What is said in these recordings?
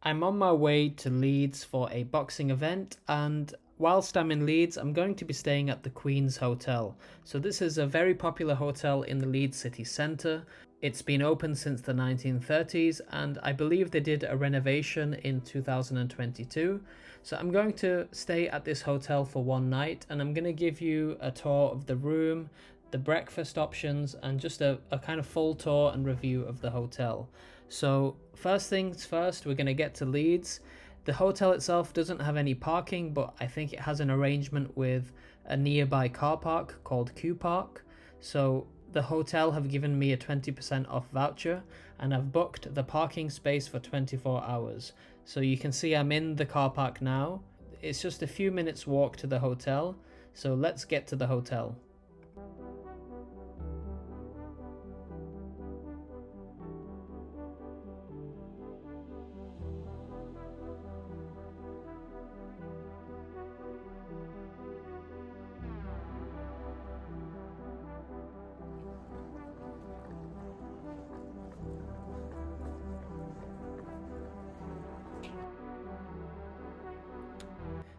I'm on my way to Leeds for a boxing event, and whilst I'm in Leeds, I'm going to be staying at the Queen's Hotel. So, this is a very popular hotel in the Leeds city centre. It's been open since the 1930s, and I believe they did a renovation in 2022. So, I'm going to stay at this hotel for one night, and I'm going to give you a tour of the room, the breakfast options, and just a kind of full tour and review of the hotel. So, first things first, we're going to get to Leeds. The hotel itself doesn't have any parking, but I think it has an arrangement with a nearby car park called Q Park. So, the hotel have given me a 20% off voucher, and I've booked the parking space for 24 hours. So, you can see I'm in the car park now. It's just a few minutes walk to the hotel. So, let's get to the hotel.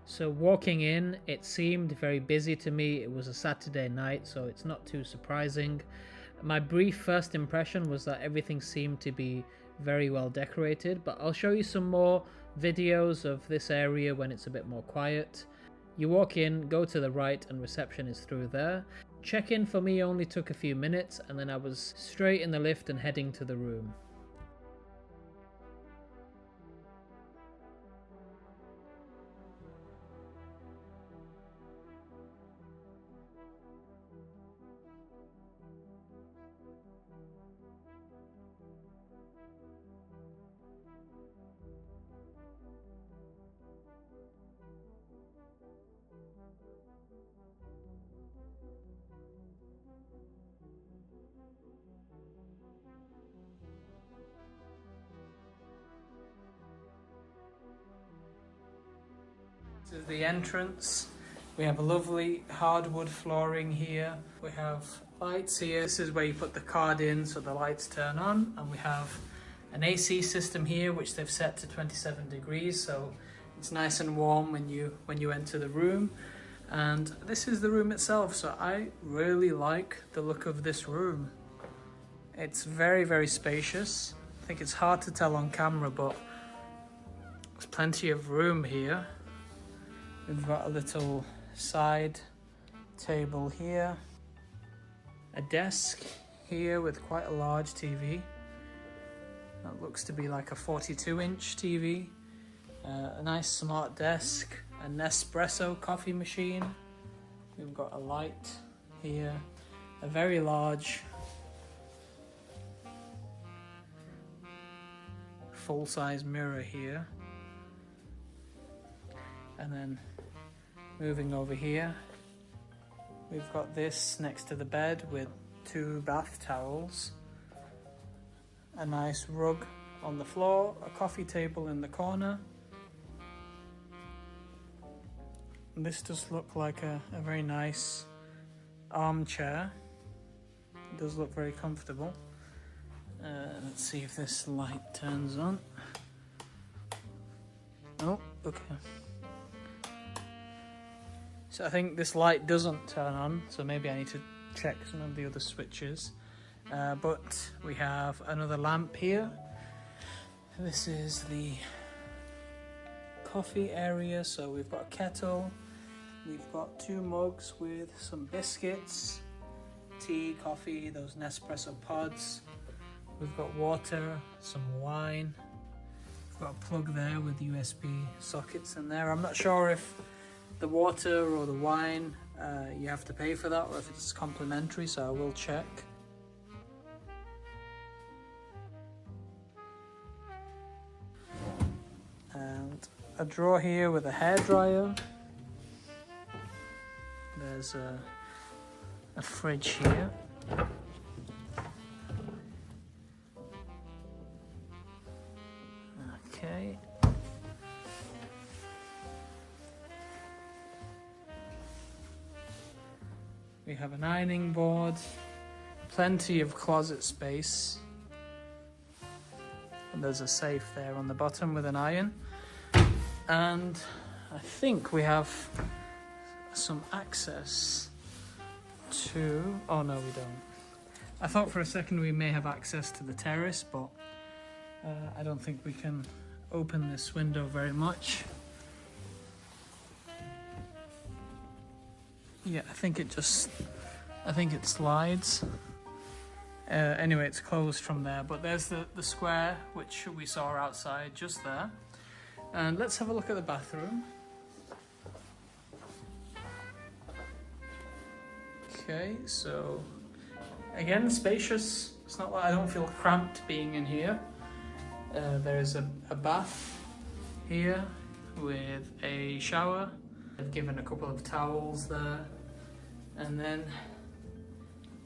So walking in, it seemed very busy to me. It was a Saturday night, so it's not too surprising. My brief first impression was that everything seemed to be very well decorated, but I'll show you some more videos of this area when it's a bit more quiet. You walk in, go to the right, and reception is through there. Check-in for me only took a few minutes, and then I was straight in the lift and heading to the room. This is the entrance. We have a lovely hardwood flooring here. We have lights here. This is where you put the card in so the lights turn on. And we have an AC system here which they've set to 27 degrees, so it's nice and warm when you enter the room. And this is the room itself, so I really like the look of this room. It's very, very spacious. I think it's hard to tell on camera, but there's plenty of room here. We've got a little side table here, a desk here with quite a large TV. That looks to be like a 42-inch TV. A nice smart desk, a Nespresso coffee machine. We've got a light here, a very large full-size mirror here. And then moving over here, we've got this next to the bed with 2 bath towels, a nice rug on the floor, a coffee table in the corner. And this does look like a very nice armchair. It does look very comfortable. Let's see if this light turns on. Oh, okay. So I think this light doesn't turn on, so maybe I need to check some of the other switches. But we have another lamp here. This is the coffee area, so we've got a kettle. We've got 2 mugs with some biscuits, tea, coffee, those Nespresso pods. We've got water, some wine. We've got a plug there with USB sockets in there. I'm not sure if the water or the wine, you have to pay for that, or if it's complimentary, so I will check. And a drawer here with a hairdryer. There's a fridge here. Okay. We have an ironing board, plenty of closet space, a and there's a safe there on the bottom with an iron. And I think we have some access to... oh no, we don't. I thought for a second we may have access to the terrace, but I don't think we can open this window very much. Yeah, I think it slides. Anyway, it's closed from there, but there's the square which we saw outside just there. And let's have a look at the bathroom. Okay, so again, spacious. It's not like I don't feel cramped being in here. There is a bath here with a shower. I've given a couple of towels there, and then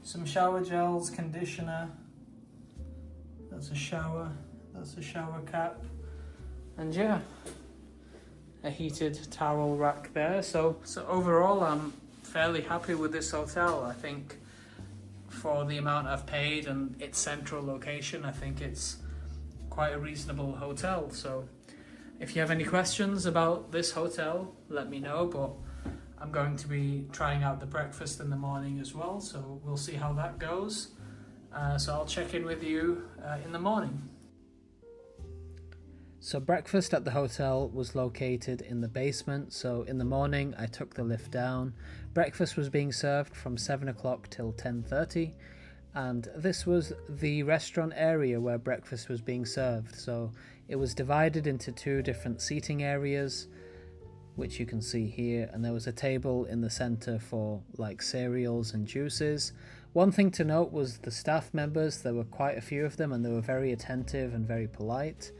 some shower gels, conditioner. That's a shower cap, and yeah, a heated towel rack there. So overall, I'm fairly happy with this hotel. I think for the amount I've paid and its central location, I think it's quite a reasonable hotel. So if you have any questions about this hotel, let me know, but I'm going to be trying out the breakfast in the morning as well, so we'll see how that goes. So I'll check in with you in the morning. So breakfast at the hotel was located in the basement, so in the morning I took the lift down. Breakfast was being served from 7 o'clock till 10:30, and this was the restaurant area where breakfast was being served. So it was divided into two different seating areas, which you can see here, and there was a table in the center for like cereals and juices. One thing to note was the staff members. There were quite a few of them, and they were very attentive and very polite.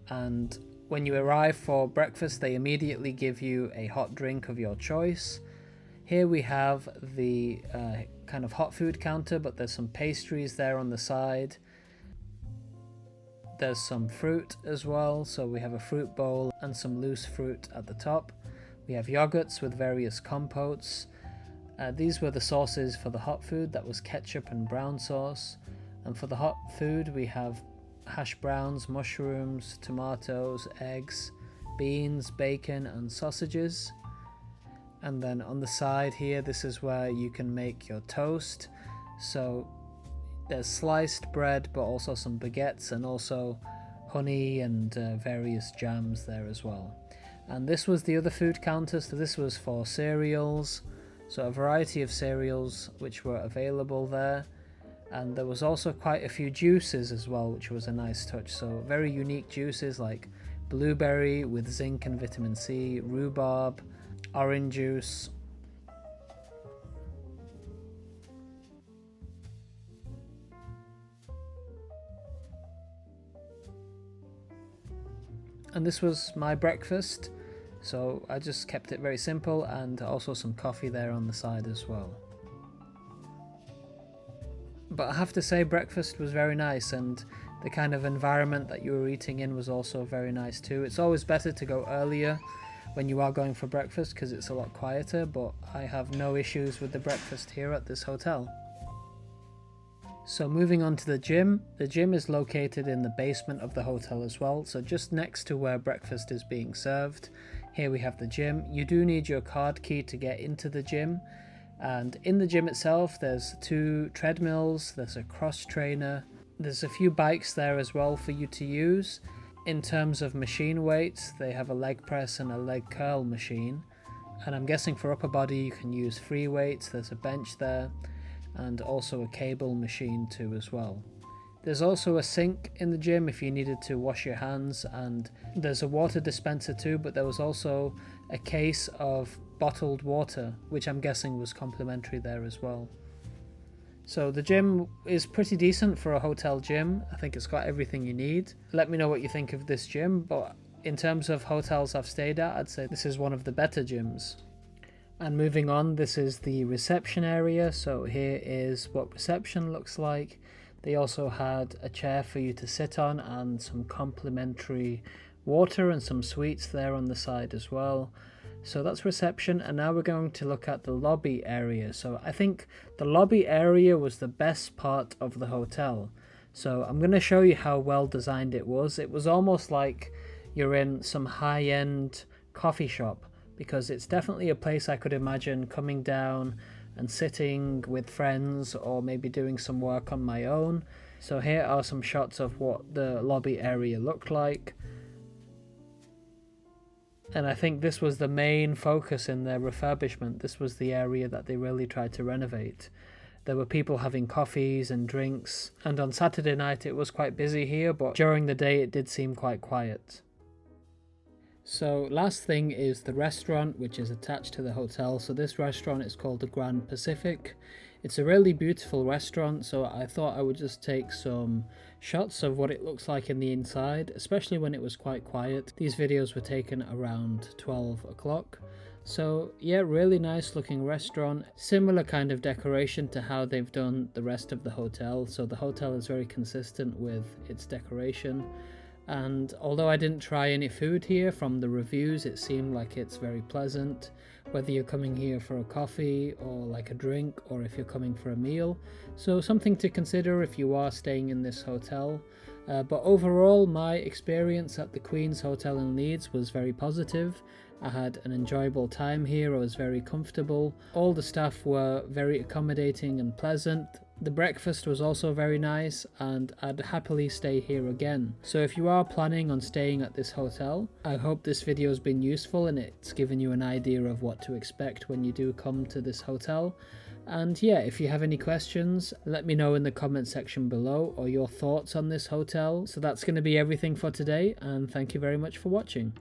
And when you arrive for breakfast, they immediately give you a hot drink of your choice. Here we have the kind of hot food counter, but there's some pastries there on the side. There's some fruit as well, so we have a fruit bowl and some loose fruit at the top. We have yogurts with various compotes. These were the sauces for the hot food. That was ketchup and brown sauce. And for the hot food, we have hash browns, mushrooms, tomatoes, eggs, beans, bacon and sausages. And then on the side here, this is where you can make your toast. So there's sliced bread, but also some baguettes and also honey and various jams there as well. And this was the other food counter, so this was for cereals. So a variety of cereals which were available there. And there was also quite a few juices as well, which was a nice touch. So very unique juices like blueberry with zinc and vitamin C, rhubarb, orange juice. And this was my breakfast, so I just kept it very simple, and also some coffee there on the side as well. But I have to say, breakfast was very nice, and the kind of environment that you were eating in was also very nice too. It's always better to go earlier when you are going for breakfast because it's a lot quieter, but I have no issues with the breakfast here at this hotel. So moving on to the gym is located in the basement of the hotel as well, so just next to where breakfast is being served. Here we have the gym. You do need your card key to get into the gym, and in the gym itself there's 2 treadmills, there's a cross trainer, there's a few bikes there as well for you to use. In terms of machine weights, they have a leg press and a leg curl machine, and I'm guessing for upper body you can use free weights. There's a bench there and also a cable machine too as well. There's also a sink in the gym if you needed to wash your hands, and there's a water dispenser too, but there was also a case of bottled water, which I'm guessing was complimentary there as well. So the gym is pretty decent for a hotel gym. I think it's got everything you need. Let me know what you think of this gym, but in terms of hotels I've stayed at, I'd say this is one of the better gyms. And moving on, this is the reception area. So here is what reception looks like. They also had a chair for you to sit on and some complimentary water and some sweets there on the side as well. So that's reception, and now we're going to look at the lobby area. So I think the lobby area was the best part of the hotel. So I'm going to show you how well designed it was. It was almost like you're in some high-end coffee shop, because it's definitely a place I could imagine coming down and sitting with friends, or maybe doing some work on my own. So here are some shots of what the lobby area looked like. And I think this was the main focus in their refurbishment. This was the area that they really tried to renovate. There were people having coffees and drinks, and on Saturday night it was quite busy here, but during the day it did seem quite quiet. So last thing is the restaurant, which is attached to the hotel. So this restaurant is called the Grand Pacific. It's a really beautiful restaurant, so I thought I would just take some shots of what it looks like in the inside, especially when it was quite quiet. These videos were taken around 12 o'clock. So yeah, really nice looking restaurant. Similar kind of decoration to how they've done the rest of the hotel. So the hotel is very consistent with its decoration. And although I didn't try any food here, from the reviews it seemed like it's very pleasant, whether you're coming here for a coffee or like a drink, or if you're coming for a meal. So something to consider if you are staying in this hotel. But overall, my experience at the Queen's Hotel in Leeds was very positive. I had an enjoyable time here. I was very comfortable. All the staff were very accommodating and pleasant. The breakfast was also very nice, and I'd happily stay here again. So if you are planning on staying at this hotel, I hope this video has been useful and it's given you an idea of what to expect when you do come to this hotel. And yeah, if you have any questions, let me know in the comment section below, or your thoughts on this hotel. So that's going to be everything for today, and thank you very much for watching.